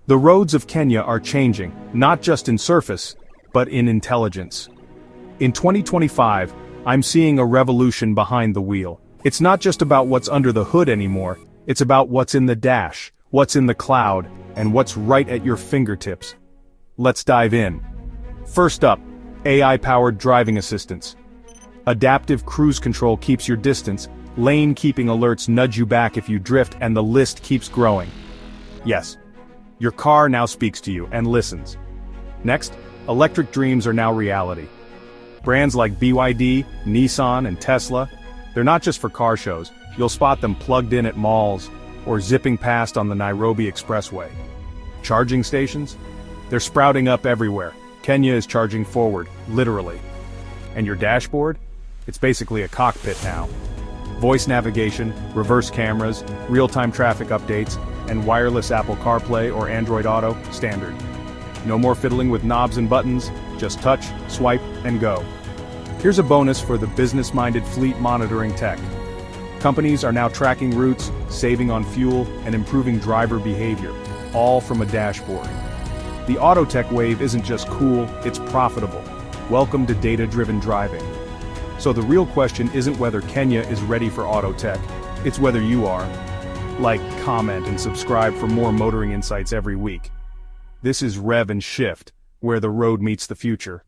The roads of Kenya are changing, not just in surface, but in intelligence. In 2025, I'm seeing a revolution behind the wheel. It's not just about what's under the hood anymore, it's about what's in the dash, what's in the cloud, and what's right at your fingertips. Let's dive in. First up, AI-powered driving assistance. Adaptive cruise control keeps your distance, lane-keeping alerts nudge you back if you drift, and the list keeps growing. Yes, your car now speaks to you and listens. Next, electric dreams are now reality. Brands like BYD, Nissan, and Tesla, they're not just for car shows. You'll spot them plugged in at malls or zipping past on the Nairobi Expressway. Charging stations? They're sprouting up everywhere. Kenya is charging forward, literally. And your dashboard? It's basically a cockpit now. Voice navigation, reverse cameras, real-time traffic updates, and wireless Apple CarPlay or Android Auto, standard. No more fiddling with knobs and buttons, just touch, swipe, and go. Here's a bonus for the business-minded fleet monitoring tech. Companies are now tracking routes, saving on fuel, and improving driver behavior, all from a dashboard. The auto tech wave isn't just cool, it's profitable. Welcome to data-driven driving. So the real question isn't whether Kenya is ready for auto tech, it's whether you are. Like, comment, and subscribe for more motoring insights every week. This is Rev Shift, where the road meets the future.